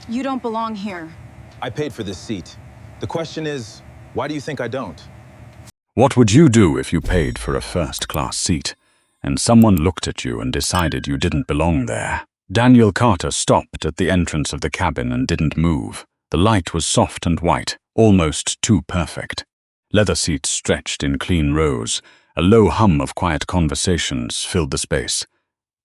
You don't belong here. I paid for this seat. The question is, why do you think I don't? What would you do if you paid for a first-class seat, and someone looked at you and decided you didn't belong there? Daniel Carter stopped at the entrance of the cabin and didn't move. The light was soft and white, almost too perfect. Leather seats stretched in clean rows. A low hum of quiet conversations filled the space.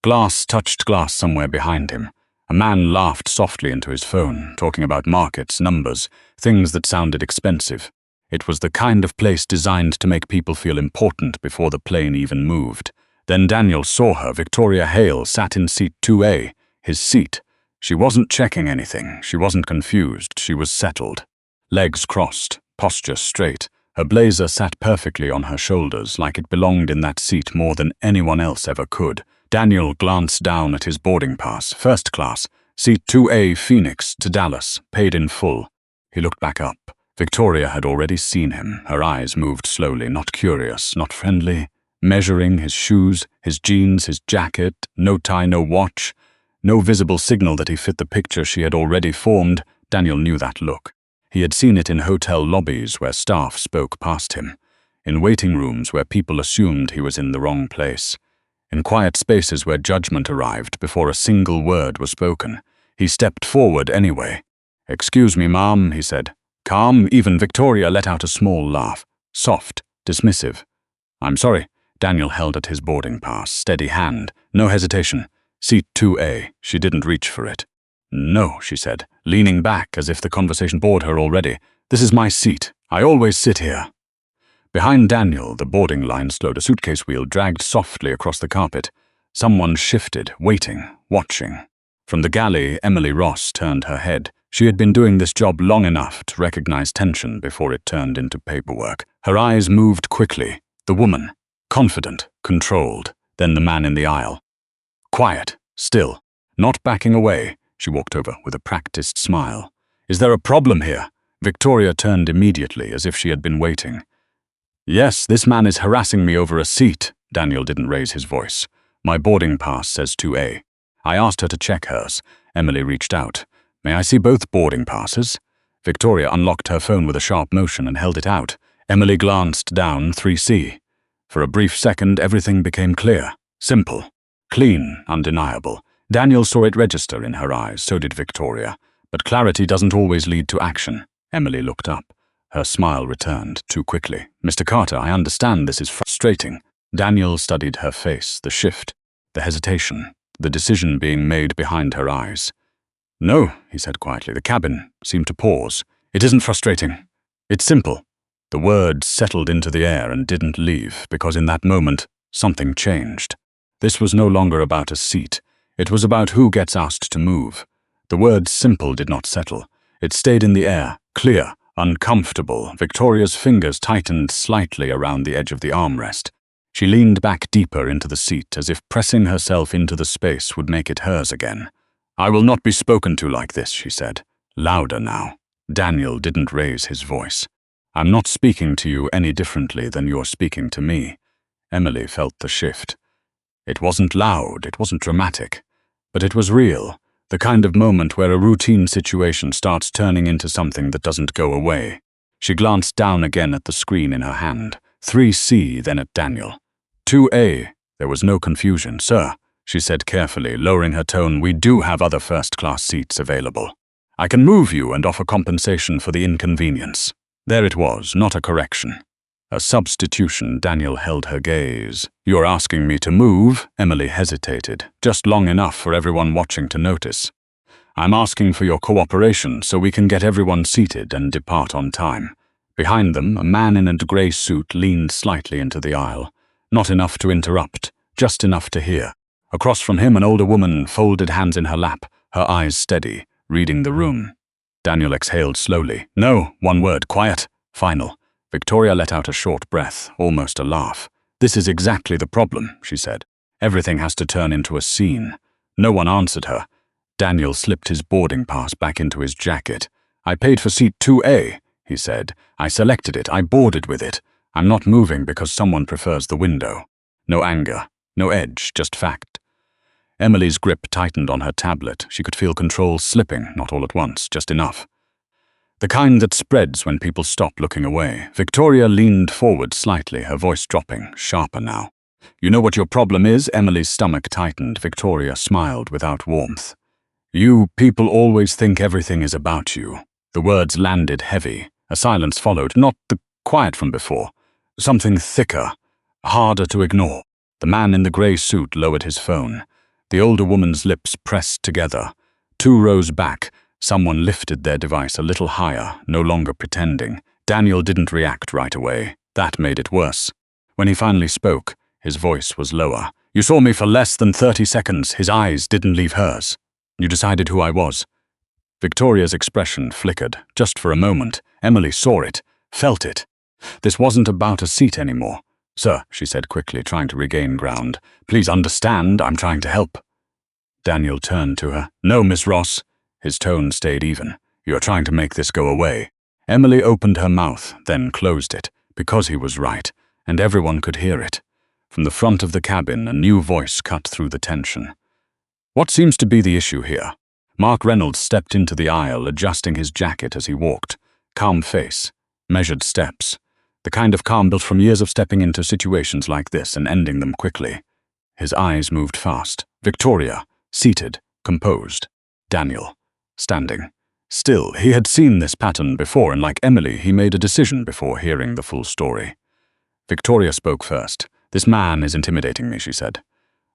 Glass touched glass somewhere behind him. A man laughed softly into his phone, talking about markets, numbers, things that sounded expensive. It was the kind of place designed to make people feel important before the plane even moved. Then Daniel saw her. Victoria Hale sat in seat 2A, his seat. She wasn't checking anything. She wasn't confused. She was settled. Legs crossed, posture straight. Her blazer sat perfectly on her shoulders, like it belonged in that seat more than anyone else ever could. Daniel glanced down at his boarding pass, first class, seat 2A, Phoenix to Dallas, paid in full. He looked back up. Victoria had already seen him. Her eyes moved slowly, not curious, not friendly, measuring his shoes, his jeans, his jacket, no tie, no watch, no visible signal that he fit the picture she had already formed. Daniel knew that look. He had seen it in hotel lobbies where staff spoke past him, in waiting rooms where people assumed he was in the wrong place, in quiet spaces where judgment arrived before a single word was spoken. He stepped forward anyway. "Excuse me, ma'am," he said. Calm, even Victoria let out a small laugh, soft, dismissive. "I'm sorry." Daniel held at his boarding pass, steady hand, no hesitation. Seat 2A. She didn't reach for it. "No," she said, leaning back as if the conversation bored her already. "This is my seat. I always sit here." Behind Daniel, the boarding line slowed. A suitcase wheel dragged softly across the carpet. Someone shifted, waiting, watching. From the galley, Emily Ross turned her head. She had been doing this job long enough to recognize tension before it turned into paperwork. Her eyes moved quickly. The woman, confident, controlled. Then the man in the aisle. Quiet, still, not backing away. She walked over with a practiced smile. "Is there a problem here?" Victoria turned immediately, as if she had been waiting. "Yes, this man is harassing me over a seat." Daniel didn't raise his voice. "My boarding pass says 2A. I asked her to check hers." Emily reached out. "May I see both boarding passes?" Victoria unlocked her phone with a sharp motion and held it out. Emily glanced down 3C. For a brief second, everything became clear. Simple. Clean, undeniable. Daniel saw it register in her eyes, so did Victoria. But clarity doesn't always lead to action. Emily looked up. Her smile returned too quickly. "Mr. Carter, I understand this is frustrating." Daniel studied her face, the shift, the hesitation, the decision being made behind her eyes. "No," he said quietly. The cabin seemed to pause. "It isn't frustrating. It's simple." The words settled into the air and didn't leave, because in that moment, something changed. This was no longer about a seat. It was about who gets asked to move. The word simple did not settle. It stayed in the air, clear, uncomfortable. Victoria's fingers tightened slightly around the edge of the armrest. She leaned back deeper into the seat, as if pressing herself into the space would make it hers again. "I will not be spoken to like this," she said, louder now. Daniel didn't raise his voice. "I'm not speaking to you any differently than you're speaking to me." Emily felt the shift. It wasn't loud, it wasn't dramatic, but it was real, the kind of moment where a routine situation starts turning into something that doesn't go away. She glanced down again at the screen in her hand, 3C, then at Daniel. 2A. There was no confusion. "Sir," she said carefully, lowering her tone, "we do have other first-class seats available. I can move you and offer compensation for the inconvenience." There it was, not a correction. A substitution. Daniel held her gaze. "You're asking me to move?" Emily hesitated, just long enough for everyone watching to notice. "I'm asking for your cooperation so we can get everyone seated and depart on time." Behind them, a man in a grey suit leaned slightly into the aisle. Not enough to interrupt, just enough to hear. Across from him, an older woman folded hands in her lap, her eyes steady, reading the room. Daniel exhaled slowly. "No," one word, quiet, final. Victoria let out a short breath, almost a laugh. "This is exactly the problem," she said. "Everything has to turn into a scene." No one answered her. Daniel slipped his boarding pass back into his jacket. "I paid for seat 2A, he said. "I selected it, I boarded with it. I'm not moving because someone prefers the window." No anger, no edge, just fact. Emily's grip tightened on her tablet. She could feel control slipping, not all at once, just enough. The kind that spreads when people stop looking away. Victoria leaned forward slightly, her voice dropping, sharper now. You know what your problem is? Emily's stomach tightened. Victoria smiled without warmth. You people always think everything is about you. The words landed heavy. A silence followed, not the quiet from before. Something thicker, harder to ignore. The man in the grey suit lowered his phone. The older woman's lips pressed together. 2 rows back, someone lifted their device a little higher, no longer pretending. Daniel didn't react right away. That made it worse. When he finally spoke, his voice was lower. You saw me for less than 30 seconds. His eyes didn't leave hers. You decided who I was. Victoria's expression flickered, just for a moment. Emily saw it, felt it. This wasn't about a seat anymore. Sir, she said quickly, trying to regain ground. Please understand, I'm trying to help. Daniel turned to her. No, Miss Ross. His tone stayed even. You are trying to make this go away. Emily opened her mouth, then closed it, because he was right, and everyone could hear it. From the front of the cabin, a new voice cut through the tension. What seems to be the issue here? Mark Reynolds stepped into the aisle, adjusting his jacket as he walked. Calm face, measured steps. The kind of calm built from years of stepping into situations like this and ending them quickly. His eyes moved fast. Victoria, seated, composed. Daniel, standing. Still, he had seen this pattern before, and like Emily, he made a decision before hearing the full story. Victoria spoke first. This man is intimidating me, she said.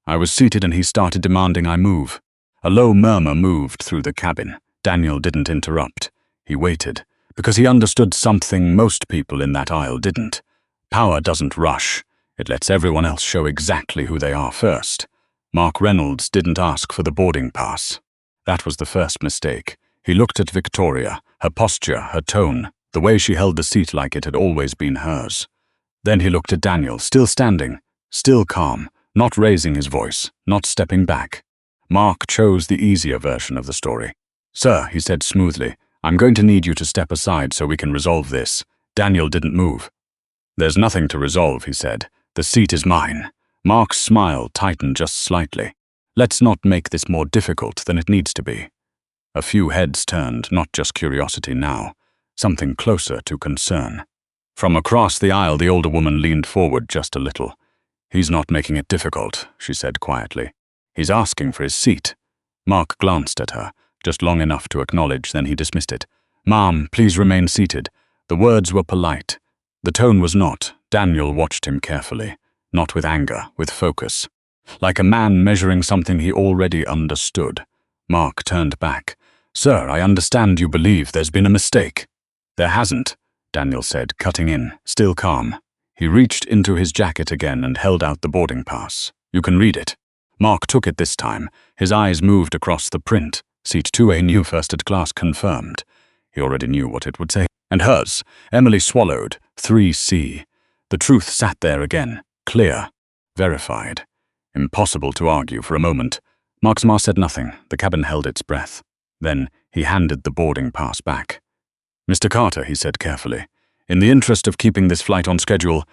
I was seated and he started demanding I move. A low murmur moved through the cabin. Daniel didn't interrupt. He waited, because he understood something most people in that aisle didn't. Power doesn't rush. It lets everyone else show exactly who they are first. Mark Reynolds didn't ask for the boarding pass. That was the first mistake. He looked at Victoria, her posture, her tone, the way she held the seat like it had always been hers. Then he looked at Daniel, still standing, still calm, not raising his voice, not stepping back. Mark chose the easier version of the story. Sir, he said smoothly, I'm going to need you to step aside so we can resolve this. Daniel didn't move. There's nothing to resolve, he said. The seat is mine. Mark's smile tightened just slightly. Let's not make this more difficult than it needs to be. A few heads turned, not just curiosity now, something closer to concern. From across the aisle, the older woman leaned forward just a little. He's not making it difficult, she said quietly. He's asking for his seat. Mark glanced at her, just long enough to acknowledge, then he dismissed it. Ma'am, please remain seated. The words were polite. The tone was not. Daniel watched him carefully, not with anger, with focus. Like a man measuring something he already understood. Mark turned back. Sir, I understand you believe there's been a mistake. There hasn't, Daniel said, cutting in, still calm. He reached into his jacket again and held out the boarding pass. You can read it. Mark took it this time. His eyes moved across the print. Seat 2A, new first class, confirmed. He already knew what it would say. And hers. Emily swallowed. 3C. The truth sat there again. Clear. Verified. Impossible to argue for a moment. Marksmar said nothing. The cabin held its breath. Then he handed the boarding pass back. Mr. Carter, he said carefully, in the interest of keeping this flight on schedule,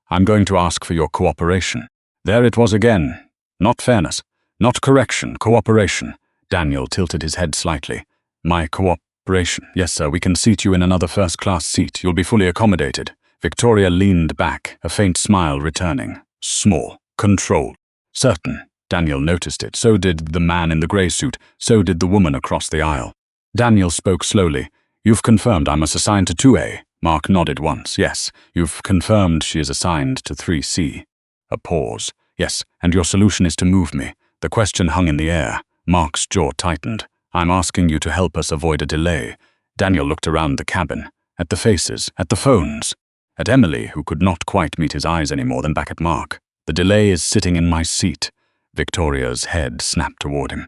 I'm going to ask for your cooperation. There it was again. Not fairness. Not correction. Cooperation. Daniel tilted his head slightly. My cooperation. Yes, sir, we can seat you in another first-class seat. You'll be fully accommodated. Victoria leaned back, a faint smile returning. Small. Controlled. Certain. Daniel noticed it. So did the man in the grey suit. So did the woman across the aisle. Daniel spoke slowly. You've confirmed I must assign to 2A. Mark nodded once. Yes. You've confirmed she is assigned to 3C. A pause. Yes, and your solution is to move me. The question hung in the air. Mark's jaw tightened. I'm asking you to help us avoid a delay. Daniel looked around the cabin, at the faces, at the phones, at Emily, who could not quite meet his eyes any more than back at Mark. The delay is sitting in my seat. Victoria's head snapped toward him.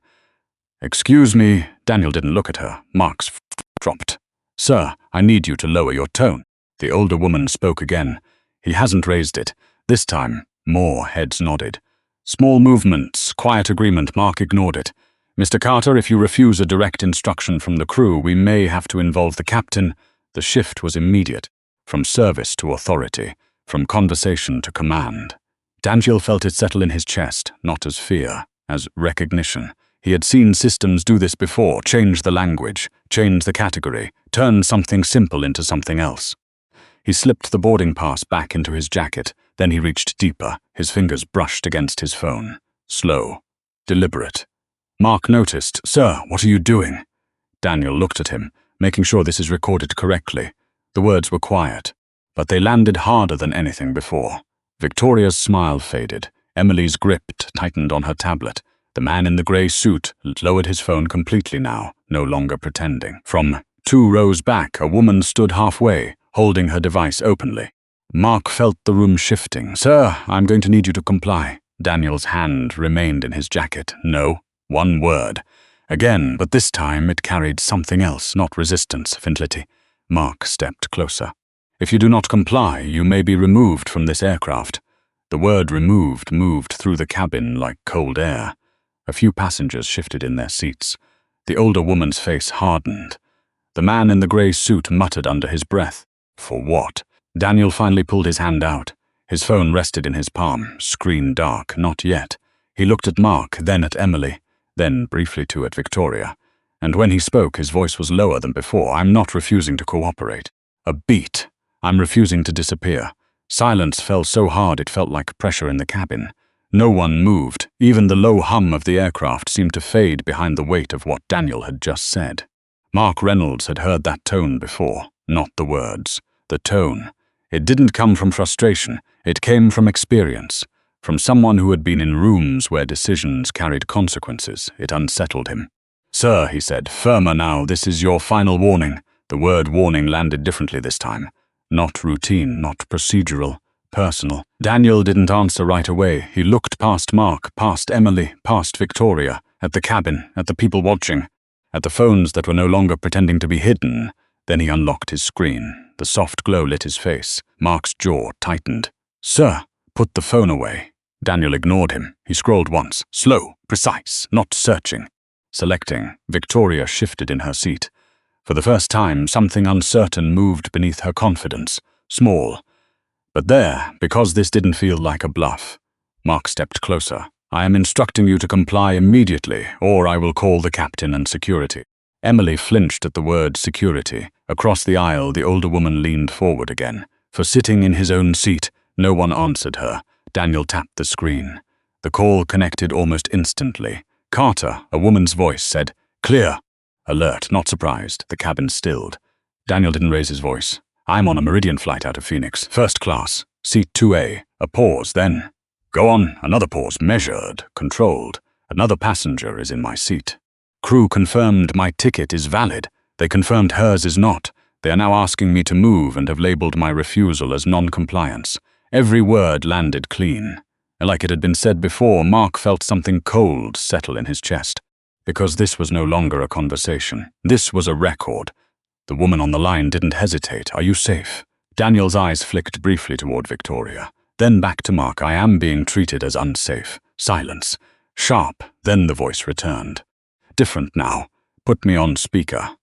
Excuse me. Daniel didn't look at her. Mark's dropped. Sir, I need you to lower your tone. The older woman spoke again. He hasn't raised it. This time, more heads nodded. Small movements, quiet agreement. Mark ignored it. Mr. Carter, if you refuse a direct instruction from the crew, we may have to involve the captain. The shift was immediate. From service to authority. From conversation to command. Daniel felt it settle in his chest, not as fear, as recognition. He had seen systems do this before, change the language, change the category, turn something simple into something else. He slipped the boarding pass back into his jacket, then he reached deeper, his fingers brushed against his phone. Slow, deliberate. Mark noticed. "Sir, what are you doing?" Daniel looked at him, making sure this is recorded correctly. The words were quiet, but they landed harder than anything before. Victoria's smile faded. Emily's grip tightened on her tablet. The man in the grey suit lowered his phone completely now, no longer pretending. From 2 rows back, a woman stood halfway, holding her device openly. Mark felt the room shifting. "Sir, I'm going to need you to comply." Daniel's hand remained in his jacket. "No." One word. Again, but this time it carried something else, not resistance, finality. Mark stepped closer. "If you do not comply, you may be removed from this aircraft." The word removed moved through the cabin like cold air. A few passengers shifted in their seats. The older woman's face hardened. The man in the grey suit muttered under his breath. For what? Daniel finally pulled his hand out. His phone rested in his palm, screen dark. Not yet. He looked at Mark, then at Emily, then briefly too at Victoria. And when he spoke, his voice was lower than before. "I'm not refusing to cooperate. A beat. I'm refusing to disappear." Silence fell so hard it felt like pressure in the cabin. No one moved. Even the low hum of the aircraft seemed to fade behind the weight of what Daniel had just said. Mark Reynolds had heard that tone before, not the words. The tone. It didn't come from frustration. It came from experience. From someone who had been in rooms where decisions carried consequences. It unsettled him. "Sir," he said, "firmer now. This is your final warning." The word warning landed differently this time. Not routine, not procedural, personal. Daniel didn't answer right away. He looked past Mark, past Emily, past Victoria, at the cabin, at the people watching, at the phones that were no longer pretending to be hidden. Then he unlocked his screen. The soft glow lit his face. Mark's jaw tightened. "Sir, put the phone away." Daniel ignored him. He scrolled once. Slow, precise, not searching. Selecting, Victoria shifted in her seat. For the first time, something uncertain moved beneath her confidence. Small. But there, because this didn't feel like a bluff. Mark stepped closer. "I am instructing you to comply immediately, or I will call the captain and security." Emily flinched at the word security. Across the aisle, the older woman leaned forward again. For sitting in his own seat, no one answered her. Daniel tapped the screen. The call connected almost instantly. "Carter," a woman's voice said. "Clear." Alert, not surprised, the cabin stilled. Daniel didn't raise his voice. "I'm on a Meridian flight out of Phoenix, first class, seat 2A. A pause, then. Go on, another pause, measured, controlled. Another passenger is in my seat. Crew confirmed my ticket is valid. They confirmed hers is not. They are now asking me to move and have labeled my refusal as non-compliance." Every word landed clean. Like it had been said before, Mark felt something cold settle in his chest. Because this was no longer a conversation. This was a record. The woman on the line didn't hesitate. "Are you safe?" Daniel's eyes flicked briefly toward Victoria. Then back to Mark. "I am being treated as unsafe." Silence. Sharp. Then the voice returned. "Different now. Put me on speaker."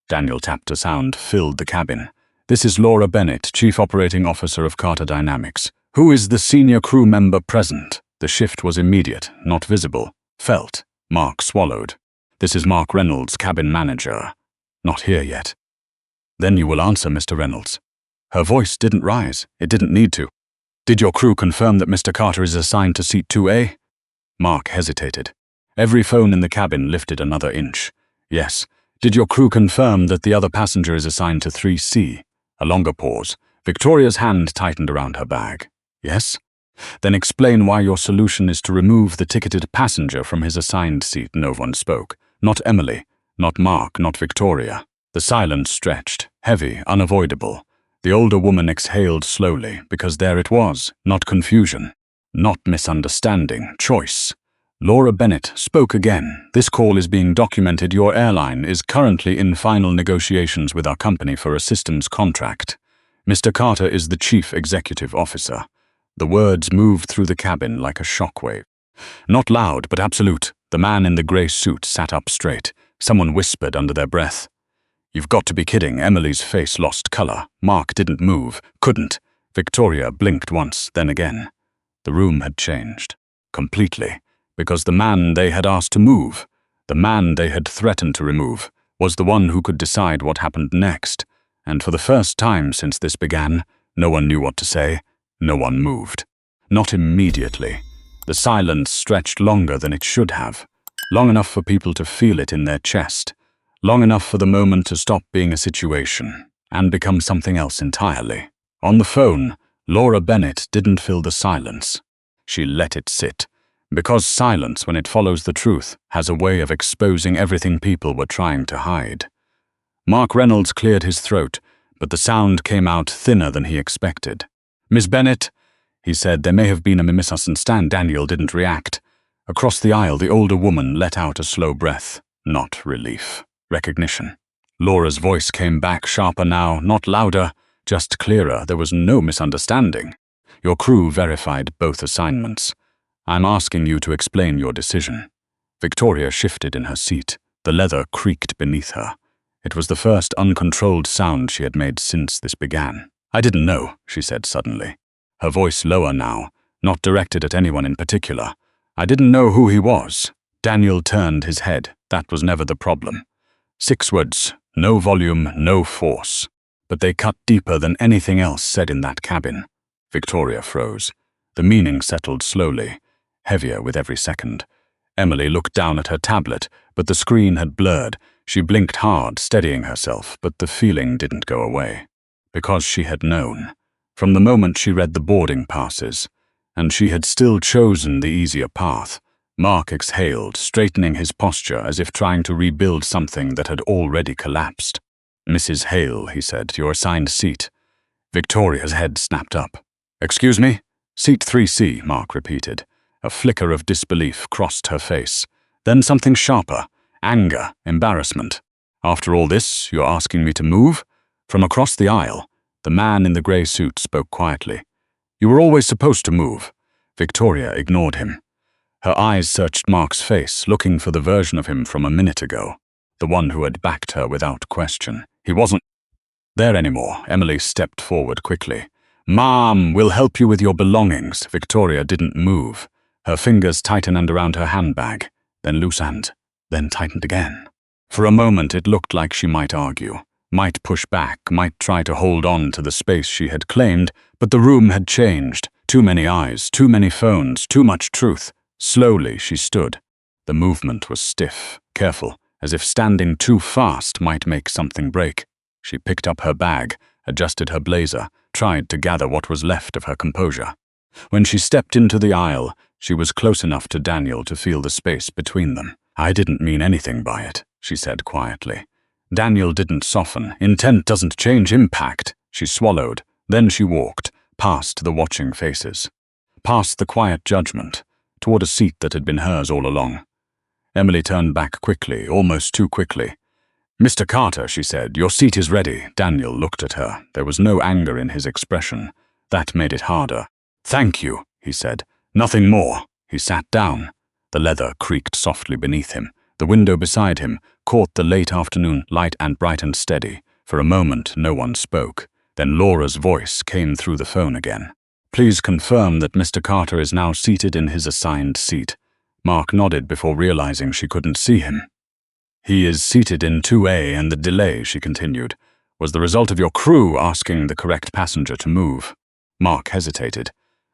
Daniel tapped. A sound filled the cabin. "This is Laura Bennett, Chief Operating Officer of Carter Dynamics. Who is the senior crew member present?" The shift was immediate, not visible. Felt. Mark swallowed. "This is Mark Reynolds, cabin manager." "Not here yet." "Then you will answer, Mr. Reynolds." Her voice didn't rise. It didn't need to. "Did your crew confirm that Mr. Carter is assigned to seat 2A? Mark hesitated. Every phone in the cabin lifted another inch. "Yes." "Did your crew confirm that the other passenger is assigned to 3C? A longer pause. Victoria's hand tightened around her bag. "Yes." "Then explain why your solution is to remove the ticketed passenger from his assigned seat." No one spoke. Not Emily, not Mark, not Victoria. The silence stretched, heavy, unavoidable. The older woman exhaled slowly, because there it was, not confusion, not misunderstanding, choice. Laura Bennett spoke again. "This call is being documented. Your airline is currently in final negotiations with our company for a systems contract. Mr. Carter is the Chief Executive Officer." The words moved through the cabin like a shockwave. Not loud, but absolute. The man in the grey suit sat up straight. Someone whispered under their breath. "You've got to be kidding." Emily's face lost color. Mark didn't move. Couldn't. Victoria blinked once, then again. The room had changed. Completely. because the man they had asked to move, the man they had threatened to remove, was the one who could decide what happened next, and for the first time since this began, no one knew what to say, no one moved. Not immediately. The silence stretched longer than it should have, long enough for people to feel it in their chest, long enough for the moment to stop being a situation and become something else entirely. On the phone, Laura Bennett didn't fill the silence. She let it sit, because silence, when it follows the truth, has a way of exposing everything people were trying to hide. Mark Reynolds cleared his throat, but the sound came out thinner than he expected. "Miss Bennett," he said, "there may have been a misunderstanding." Daniel didn't react. Across the aisle, the older woman let out a slow breath. Not relief. Recognition. Laura's voice came back sharper now, not louder, just clearer. There was no misunderstanding. "Your crew verified both assignments. I'm asking you to explain your decision." Victoria shifted in her seat. The leather creaked beneath her. It was the first uncontrolled sound she had made since this began. "I didn't know," she said suddenly. Her voice lower now, not directed at anyone in particular. "I didn't know who he was." Daniel turned his head. That was never the problem. 6 words, no volume, no force. But they cut deeper than anything else said in that cabin. Victoria froze. The meaning settled slowly, heavier with every second. Emily looked down at her tablet, but the screen had blurred. She blinked hard, steadying herself, but the feeling didn't go away. Because she had known. From the moment she read the boarding passes, and she had still chosen the easier path. Mark exhaled, straightening his posture as if trying to rebuild something that had already collapsed. "Mrs. Hale," he said, "your assigned seat." Victoria's head snapped up. "Excuse me?" "Seat 3C, Mark repeated. A flicker of disbelief crossed her face. Then something sharper. Anger, embarrassment. "After all this, you're asking me to move?" From across the aisle, the man in the grey suit spoke quietly. "You were always supposed to move." Victoria ignored him. Her eyes searched Mark's face, looking for the version of him from a minute ago, the one who had backed her without question. He wasn't there anymore. Emily stepped forward quickly. "Mom, we'll help you with your belongings." Victoria didn't move. Her fingers tightened around her handbag, then loosened, then tightened again. For a moment it looked like she might argue, might push back, might try to hold on to the space she had claimed, but the room had changed. Too many eyes, too many phones, too much truth. Slowly she stood. The movement was stiff, careful, as if standing too fast might make something break. She picked up her bag, adjusted her blazer, tried to gather what was left of her composure. When she stepped into the aisle, she was close enough to Daniel to feel the space between them. "I didn't mean anything by it," she said quietly. Daniel didn't soften. "Intent doesn't change impact." She swallowed. Then she walked, past the watching faces, past the quiet judgment, toward a seat that had been hers all along. Emily turned back quickly, almost too quickly. "Mr. Carter," she said, "your seat is ready." Daniel looked at her. There was no anger in his expression. That made it harder. "Thank you," he said. "Nothing more." He sat down. The leather creaked softly beneath him. The window beside him caught the late afternoon light and bright and steady. For a moment, no one spoke. Then Laura's voice came through the phone again. "Please confirm that Mr. Carter is now seated in his assigned seat." Mark nodded before realizing she couldn't see him. "He is seated in 2A, and the delay," she continued, "was the result of your crew asking the correct passenger to move." Mark hesitated.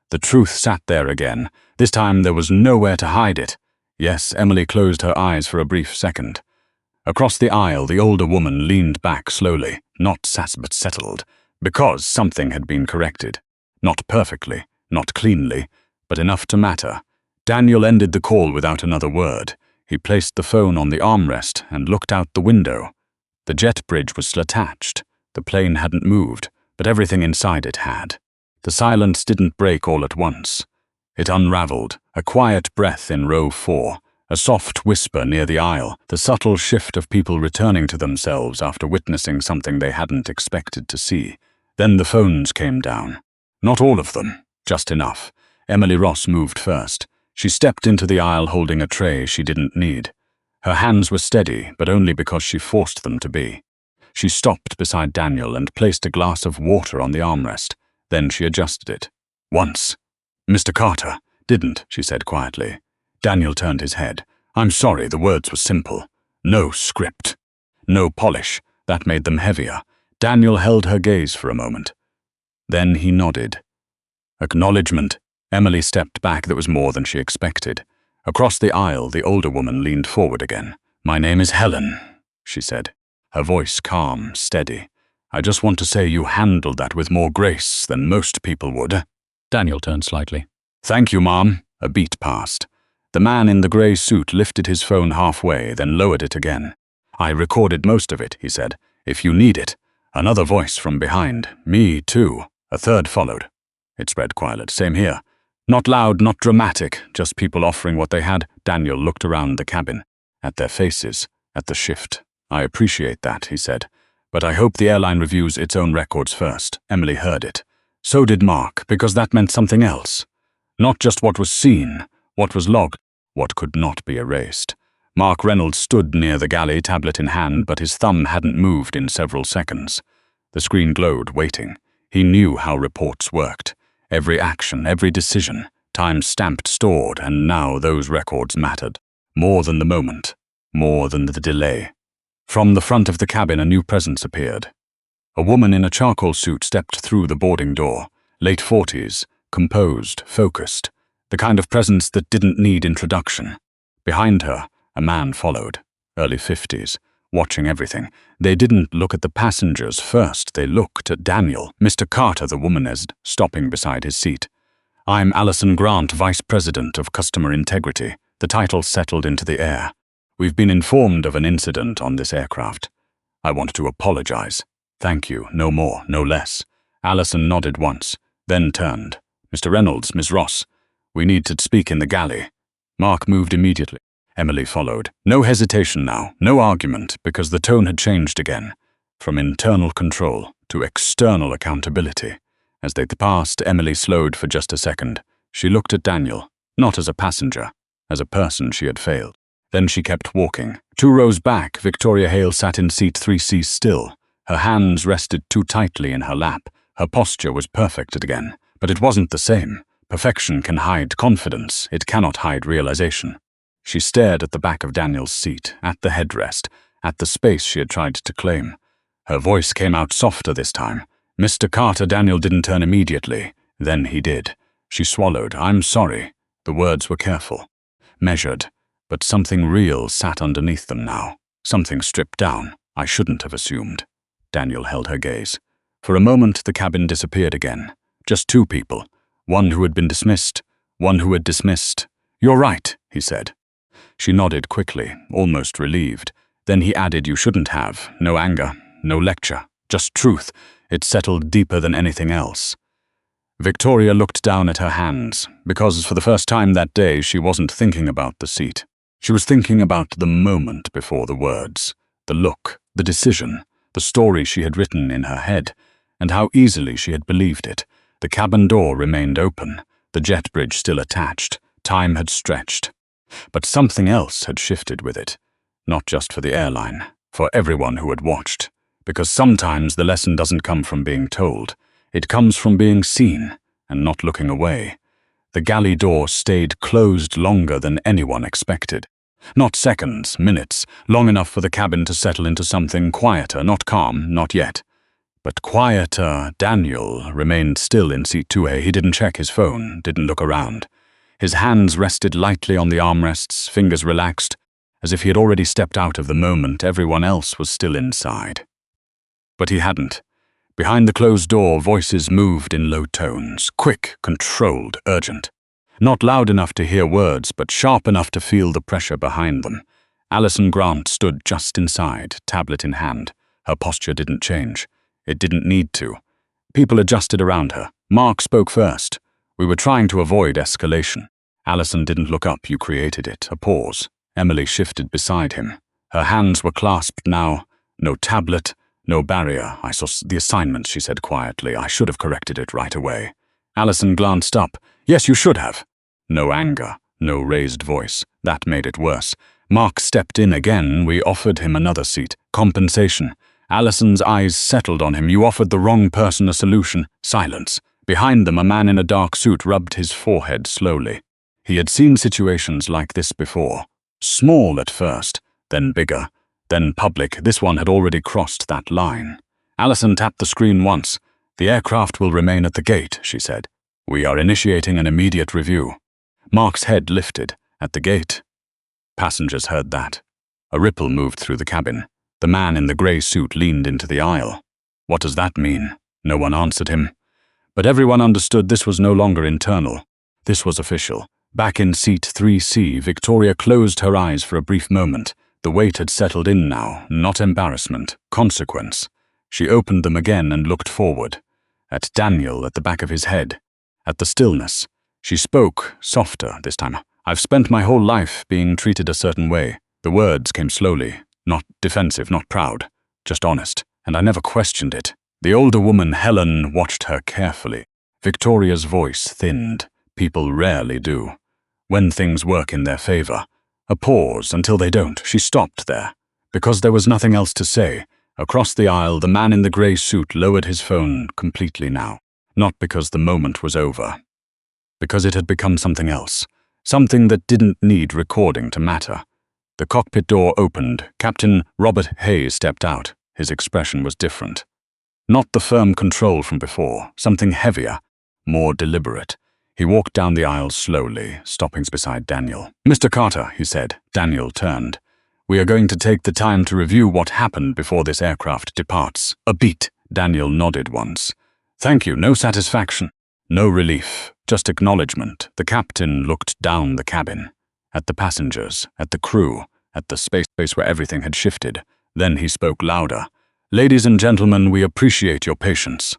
The truth sat there again. This time there was nowhere to hide it. Yes, Emily closed her eyes for a brief second. Across the aisle, the older woman leaned back slowly, not sass but settled, because something had been corrected. Not perfectly, not cleanly, but enough to matter. Daniel ended the call without another word. He placed the phone on the armrest and looked out the window. The jet bridge was still attached. The plane hadn't moved, but everything inside it had. The silence didn't break all at once. It unraveled, a quiet breath in row 4, a soft whisper near the aisle, the subtle shift of people returning to themselves after witnessing something they hadn't expected to see. Then the phones came down. Not all of them, just enough. Emily Ross moved first. She stepped into the aisle holding a tray she didn't need. Her hands were steady, but only because she forced them to be. She stopped beside Daniel and placed a glass of water on the armrest. Then she adjusted it. Once. "Mr. Carter didn't," she said quietly. Daniel turned his head. I'm sorry, the words were simple. No script. No polish. That made them heavier. Daniel held her gaze for a moment. Then he nodded. Acknowledgement. Emily stepped back. That was more than she expected. Across the aisle, the older woman leaned forward again. My name is Helen, she said, her voice calm, steady. I just want to say you handled that with more grace than most people would. Daniel turned slightly. Thank you, Mom. A beat passed. The man in the grey suit lifted his phone halfway, then lowered it again. I recorded most of it, he said. If you need it. Another voice from behind. Me, too. A third followed. It spread quietly. Same here. Not loud, not dramatic, just people offering what they had. Daniel looked around the cabin. At their faces. At the shift. I appreciate that, he said. But I hope the airline reviews its own records first. Emily heard it. So did Mark, because that meant something else. Not just what was seen, what was logged, what could not be erased. Mark Reynolds stood near the galley, tablet in hand, but his thumb hadn't moved in several seconds. The screen glowed, waiting. He knew how reports worked. Every action, every decision, time stamped, stored, and now those records mattered. More than the moment, more than the delay. From the front of the cabin, a new presence appeared. A woman in a charcoal suit stepped through the boarding door, late 40s, composed, focused, the kind of presence that didn't need introduction. Behind her, a man followed, early 50s, watching everything. They didn't look at the passengers first, they looked at Daniel. Mr. Carter, the woman said, stopping beside his seat. I'm Alison Grant, Vice President of Customer Integrity. The title settled into the air. We've been informed of an incident on this aircraft. I want to apologize. Thank you, no more, no less. Alison nodded once, then turned. Mr. Reynolds, Miss Ross, we need to speak in the galley. Mark moved immediately. Emily followed. No hesitation now, no argument, because the tone had changed again. From internal control to external accountability. As they passed, Emily slowed for just a second. She looked at Daniel, not as a passenger, as a person she had failed. Then she kept walking. 2 rows back, Victoria Hale sat in seat 3C still. Her hands rested too tightly in her lap. Her posture was perfect again. But it wasn't the same. Perfection can hide confidence. It cannot hide realization. She stared at the back of Daniel's seat, at the headrest, at the space she had tried to claim. Her voice came out softer this time. Mr. Carter. Daniel didn't turn immediately. Then he did. She swallowed. I'm sorry. The words were careful, measured. But something real sat underneath them now. Something stripped down. I shouldn't have assumed. Daniel held her gaze. For a moment, the cabin disappeared again. Just 2 people. One who had been dismissed. One who had dismissed. You're right, he said. She nodded quickly, almost relieved. Then he added, you shouldn't have. No anger, no lecture. Just truth. It settled deeper than anything else. Victoria looked down at her hands, because for the first time that day she wasn't thinking about the seat. She was thinking about the moment before the words, the look, the decision, the story she had written in her head, and how easily she had believed it. The cabin door remained open, the jet bridge still attached, time had stretched. But something else had shifted with it, not just for the airline, for everyone who had watched, because sometimes the lesson doesn't come from being told, it comes from being seen and not looking away. The galley door stayed closed longer than anyone expected. Not seconds, minutes, long enough for the cabin to settle into something quieter, not calm, not yet. But quieter. Daniel remained still in seat 2A. He didn't check his phone, didn't look around. His hands rested lightly on the armrests, fingers relaxed, as if he had already stepped out of the moment everyone else was still inside. But he hadn't. Behind the closed door, voices moved in low tones, quick, controlled, urgent. Not loud enough to hear words, but sharp enough to feel the pressure behind them. Alison Grant stood just inside, tablet in hand. Her posture didn't change. It didn't need to. People adjusted around her. Mark spoke first. We were trying to avoid escalation. Alison didn't look up. You created it. A pause. Emily shifted beside him. Her hands were clasped now. No tablet. No barrier. I saw the assignment, she said quietly. I should have corrected it right away. Alison glanced up. Yes, you should have. No anger. No raised voice. That made it worse. Mark stepped in again. We offered him another seat. Compensation. Alison's eyes settled on him. You offered the wrong person a solution. Silence. Behind them, a man in a dark suit rubbed his forehead slowly. He had seen situations like this before. Small at first, then bigger, then public. This one had already crossed that line. Allison tapped the screen once. "The aircraft will remain at the gate," she said. "We are initiating an immediate review." Mark's head lifted. At the gate. Passengers heard that. A ripple moved through the cabin. The man in the grey suit leaned into the aisle. "What does that mean?" No one answered him. But everyone understood this was no longer internal. This was official. Back in seat 3C, Victoria closed her eyes for a brief moment. The weight had settled in now, not embarrassment, consequence. She opened them again and looked forward. At Daniel at the back of his head. At the stillness. She spoke, softer this time. "I've spent my whole life being treated a certain way." The words came slowly, not defensive, not proud, just honest, and I never questioned it. The older woman, Helen, watched her carefully. Victoria's voice thinned. People rarely do. When things work in their favor. A pause until they don't. She stopped there. Because there was nothing else to say. Across the aisle, the man in the grey suit lowered his phone completely now. Not because the moment was over. Because it had become something else. Something that didn't need recording to matter. The cockpit door opened. Captain Robert Hayes stepped out. His expression was different. Not the firm control from before. Something heavier. More deliberate. He walked down the aisle slowly, stopping beside Daniel. "Mr. Carter," he said. Daniel turned. "We are going to take the time to review what happened before this aircraft departs." "A beat." Daniel nodded once. "Thank you. No satisfaction. No relief. Just acknowledgement." The captain looked down the cabin. At the passengers, at the crew, at the space where everything had shifted. Then he spoke louder. "Ladies and gentlemen, we appreciate your patience.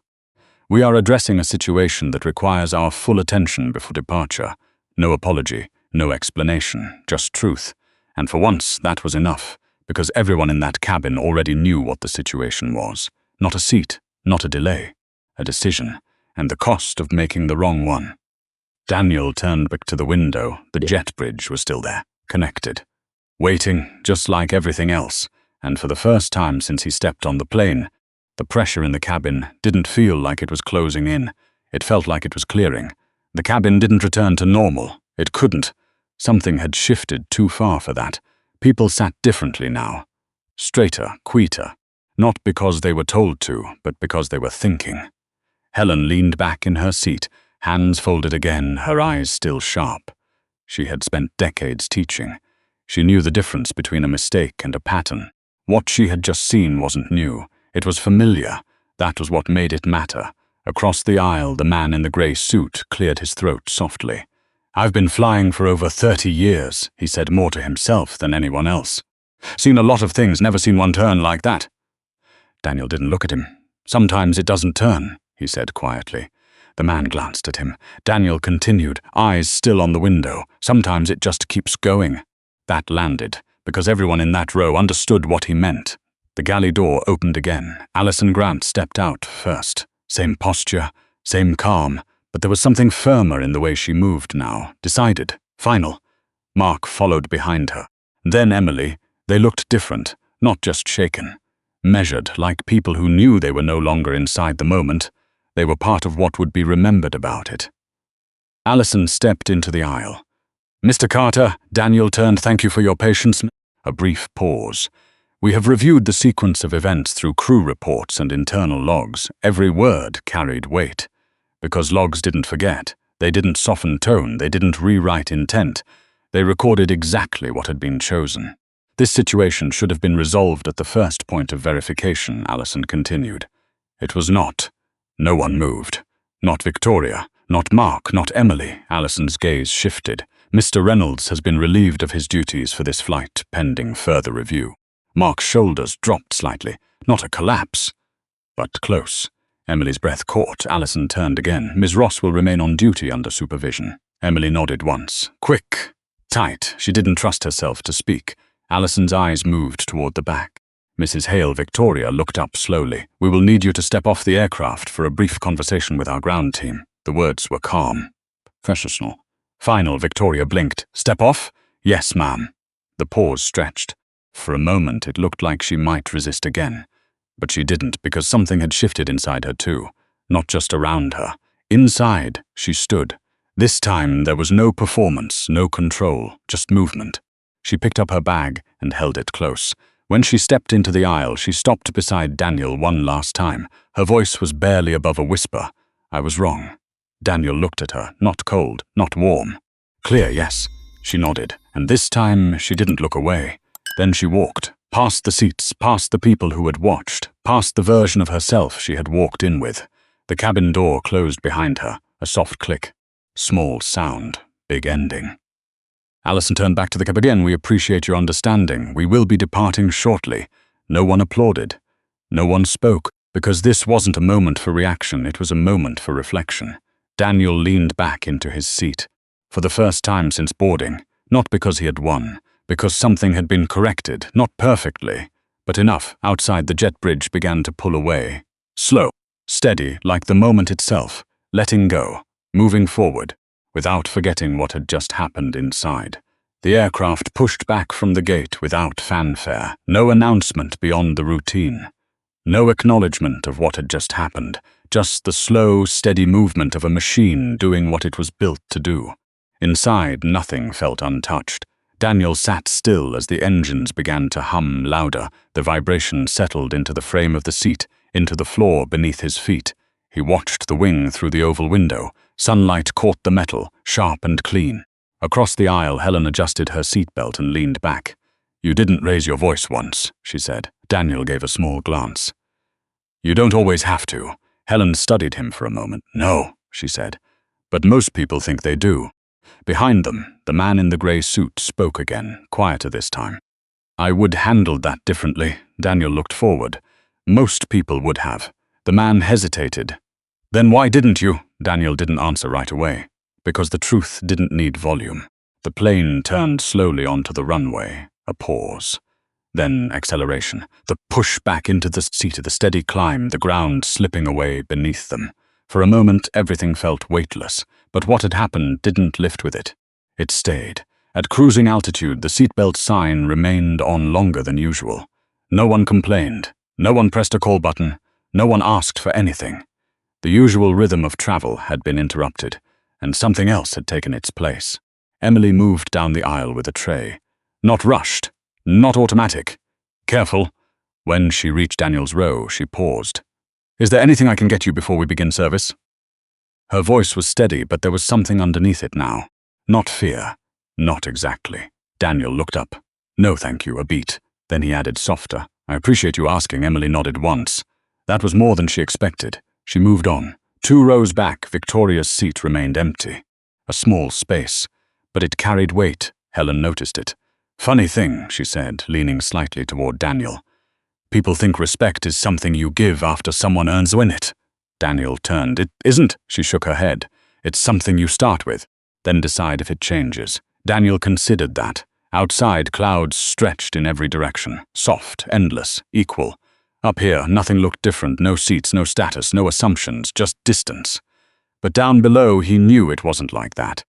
We are addressing a situation that requires our full attention before departure. No apology, no explanation, just truth. And for once, that was enough, because everyone in that cabin already knew what the situation was. Not a seat, not a delay, a decision, and the cost of making the wrong one. Daniel turned back to the window. The jet bridge was still there, connected. Waiting, just like everything else, and for the first time since he stepped on the plane, the pressure in the cabin didn't feel like it was closing in. It felt like it was clearing. The cabin didn't return to normal. It couldn't. Something had shifted too far for that. People sat differently now. Straighter, quieter. Not because they were told to, but because they were thinking. Helen leaned back in her seat, hands folded again, her eyes still sharp. She had spent decades teaching. She knew the difference between a mistake and a pattern. What she had just seen wasn't new. It was familiar. That was what made it matter. Across the aisle, the man in the grey suit cleared his throat softly. "I've been flying for over 30 years, he said more to himself than anyone else. "Seen a lot of things, never seen one turn like that." Daniel didn't look at him. "Sometimes it doesn't turn," he said quietly. The man glanced at him. Daniel continued, eyes still on the window. "Sometimes it just keeps going." That landed, because everyone in that row understood what he meant. The galley door opened again. Allison Grant stepped out first. Same posture, same calm, but there was something firmer in the way she moved now, decided, final. Mark followed behind her. Then Emily. They looked different, not just shaken. Measured, like people who knew they were no longer inside the moment. They were part of what would be remembered about it. Allison stepped into the aisle. "Mr. Carter," Daniel turned, "thank you for your patience." A brief pause. "We have reviewed the sequence of events through crew reports and internal logs. Every word carried weight. Because logs didn't forget. They didn't soften tone. They didn't rewrite intent. They recorded exactly what had been chosen. This situation should have been resolved at the first point of verification," Allison continued. It was not. No one moved. Not Victoria. Not Mark. Not Emily. Allison's gaze shifted. "Mr. Reynolds has been relieved of his duties for this flight, pending further review." Mark's shoulders dropped slightly. Not a collapse, but close. Emily's breath caught. Allison turned again. "Ms. Ross will remain on duty under supervision." Emily nodded once. Quick. Tight. She didn't trust herself to speak. Allison's eyes moved toward the back. Mrs. Hale Victoria looked up slowly. "We will need you to step off the aircraft for a brief conversation with our ground team." The words were calm. Professional. Final. Victoria blinked. "Step off?" "Yes, ma'am." The pause stretched. For a moment it looked like she might resist again. But she didn't, because something had shifted inside her too. Not just around her. Inside, she stood. This time there was no performance, no control, just movement. She picked up her bag and held it close. When she stepped into the aisle, she stopped beside Daniel one last time. Her voice was barely above a whisper. "I was wrong." Daniel looked at her, not cold, not warm. "Clear, yes." She nodded, and this time she didn't look away. Then she walked, past the seats, past the people who had watched, past the version of herself she had walked in with. The cabin door closed behind her, a soft click. Small sound, big ending. Allison turned back to the cab again. "We appreciate your understanding. We will be departing shortly." No one applauded. No one spoke, because this wasn't a moment for reaction, it was a moment for reflection. Daniel leaned back into his seat. For the first time since boarding, not because he had won, because something had been corrected, not perfectly, but enough outside the jet bridge began to pull away. Slow, steady, like the moment itself, letting go, moving forward, without forgetting what had just happened inside. The aircraft pushed back from the gate without fanfare, no announcement beyond the routine. No acknowledgement of what had just happened, just the slow, steady movement of a machine doing what it was built to do. Inside, nothing felt untouched. Daniel sat still as the engines began to hum louder. The vibration settled into the frame of the seat, into the floor beneath his feet. He watched the wing through the oval window. Sunlight caught the metal, sharp and clean. Across the aisle, Helen adjusted her seatbelt and leaned back. "You didn't raise your voice once," she said. Daniel gave a small glance. "You don't always have to." Helen studied him for a moment. "No," she said, "but most people think they do." Behind them, the man in the grey suit spoke again, quieter this time. "I would handled that differently." Daniel looked forward. "Most people would have." The man hesitated. "Then why didn't you?" Daniel didn't answer right away. Because the truth didn't need volume. The plane turned slowly onto the runway. A pause. Then acceleration. The push back into the seat, the steady climb, the ground slipping away beneath them. For a moment, everything felt weightless, but what had happened didn't lift with it. It stayed. At cruising altitude, the seatbelt sign remained on longer than usual. No one complained. No one pressed a call button. No one asked for anything. The usual rhythm of travel had been interrupted, and something else had taken its place. Emily moved down the aisle with a tray. Not rushed, not automatic. Careful. When she reached Daniel's row, she paused. "Is there anything I can get you before we begin service?" Her voice was steady, but there was something underneath it now. Not fear. Not exactly. Daniel looked up. "No, thank you," a beat. Then he added softer. "I appreciate you asking." Emily nodded once. That was more than she expected. She moved on. 2 rows back, Victoria's seat remained empty. A small space, but it carried weight. Helen noticed it. "Funny thing," she said, leaning slightly toward Daniel. "People think respect is something you give after someone earns it." Daniel turned. "It isn't," she shook her head. "It's something you start with, then decide if it changes." Daniel considered that. Outside, clouds stretched in every direction. Soft, endless, equal. Up here, nothing looked different. No seats, no status, no assumptions, just distance. But down below, he knew it wasn't like that.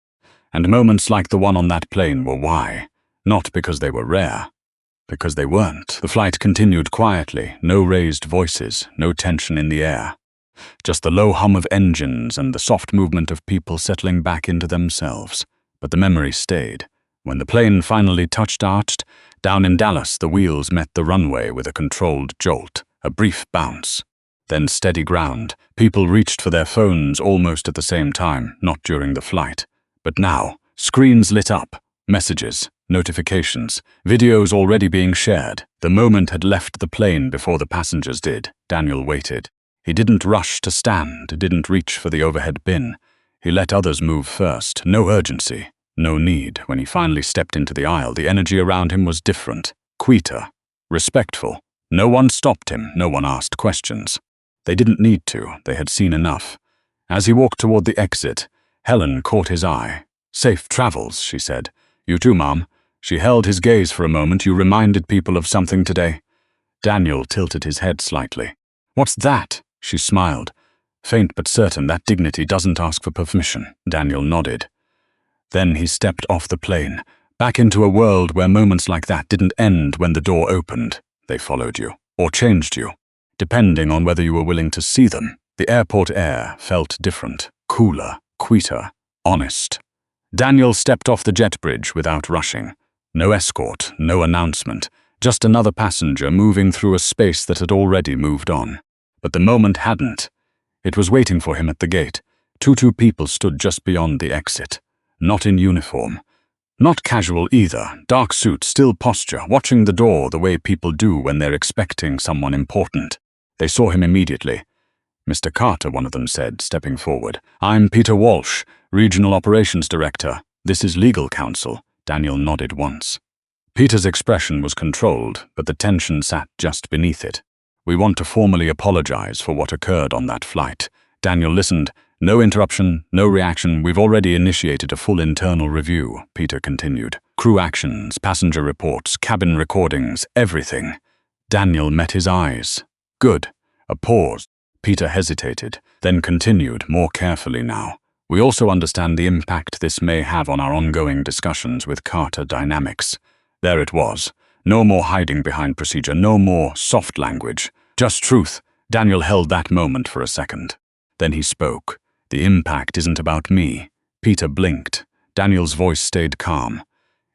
And moments like the one on that plane were why. Not because they were rare. Because they weren't. The flight continued quietly. No raised voices, no tension in the air. Just the low hum of engines and the soft movement of people settling back into themselves. But the memory stayed. When the plane finally arched, down in Dallas, the wheels met the runway with a controlled jolt, a brief bounce. Then steady ground. People reached for their phones almost at the same time, not during the flight. But now, screens lit up, messages, notifications, videos already being shared. The moment had left the plane before the passengers did. Daniel waited. He didn't rush to stand, didn't reach for the overhead bin. He let others move first. No urgency, no need. When he finally stepped into the aisle, the energy around him was different, quieter, respectful. No one stopped him, no one asked questions. They didn't need to, they had seen enough. As he walked toward the exit, Helen caught his eye. "Safe travels," she said. "You too, Mom." She held his gaze for a moment. "You reminded people of something today." Daniel tilted his head slightly. "What's that?" She smiled. "Faint but certain, that dignity doesn't ask for permission." Daniel nodded. Then he stepped off the plane, back into a world where moments like that didn't end when the door opened. They followed you, or changed you, depending on whether you were willing to see them. The airport air felt different, cooler, quieter, honest. Daniel stepped off the jet bridge without rushing. No escort, no announcement, just another passenger moving through a space that had already moved on. But the moment hadn't. It was waiting for him at the gate. Two people stood just beyond the exit. Not in uniform. Not casual either, dark suit, still posture, watching the door the way people do when they're expecting someone important. They saw him immediately. "Mr. Carter," one of them said, stepping forward. "I'm Peter Walsh, Regional Operations Director. This is legal counsel." Daniel nodded once. Peter's expression was controlled, but the tension sat just beneath it. "We want to formally apologize for what occurred on that flight." Daniel listened. "No interruption, no reaction. We've already initiated a full internal review," Peter continued. "Crew actions, passenger reports, cabin recordings, everything." Daniel met his eyes. "Good." A pause. Peter hesitated, then continued, more carefully now. "We also understand the impact this may have on our ongoing discussions with Carter Dynamics." There it was. No more hiding behind procedure, no more soft language. Just truth. Daniel held that moment for a second. Then he spoke. "The impact isn't about me." Peter blinked. Daniel's voice stayed calm.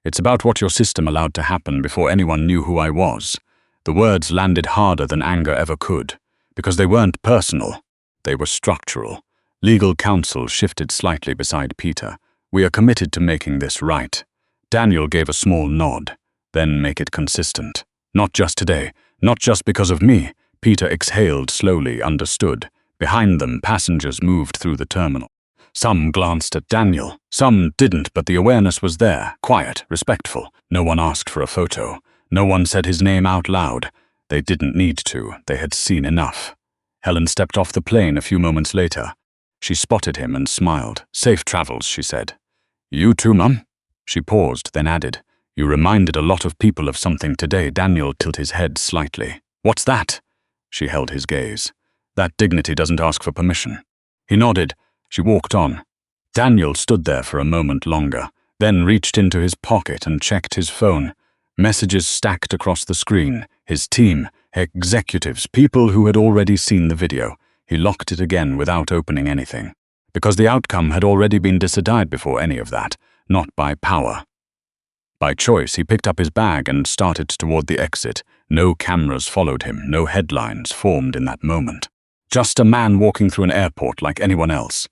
"It's about what your system allowed to happen before anyone knew who I was." The words landed harder than anger ever could, because they weren't personal. They were structural. Legal counsel shifted slightly beside Peter. "We are committed to making this right." Daniel gave a small nod. "Then make it consistent. Not just today, not just because of me." Peter exhaled slowly, understood. Behind them, passengers moved through the terminal. Some glanced at Daniel, some didn't, but the awareness was there, quiet, respectful. No one asked for a photo. No one said his name out loud. They didn't need to. They had seen enough. Helen stepped off the plane a few moments later. She spotted him and smiled. "Safe travels," she said. "You too, Mum?" She paused, then added, "You reminded a lot of people of something today." Daniel tilted his head slightly. "What's that?" She held his gaze. "That dignity doesn't ask for permission." He nodded. She walked on. Daniel stood there for a moment longer, then reached into his pocket and checked his phone. Messages stacked across the screen. His team, executives, people who had already seen the video. He locked it again without opening anything. Because the outcome had already been decided before any of that. Not by power. By choice, he picked up his bag and started toward the exit. No cameras followed him, no headlines formed in that moment. Just a man walking through an airport like anyone else.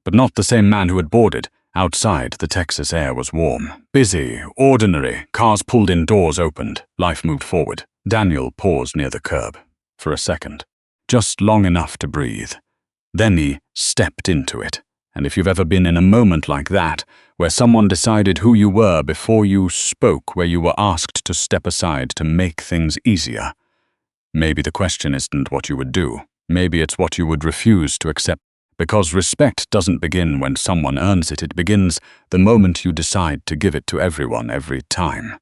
But not the same man who had boarded. Outside, the Texas air was warm. Busy, ordinary, cars pulled in, doors opened. Life moved forward. Daniel paused near the curb. For a second. Just long enough to breathe. Then he stepped into it. And if you've ever been in a moment like that, where someone decided who you were before you spoke, where you were asked to step aside to make things easier, maybe the question isn't what you would do. Maybe it's what you would refuse to accept. Because respect doesn't begin when someone earns it. It begins the moment you decide to give it to everyone every time.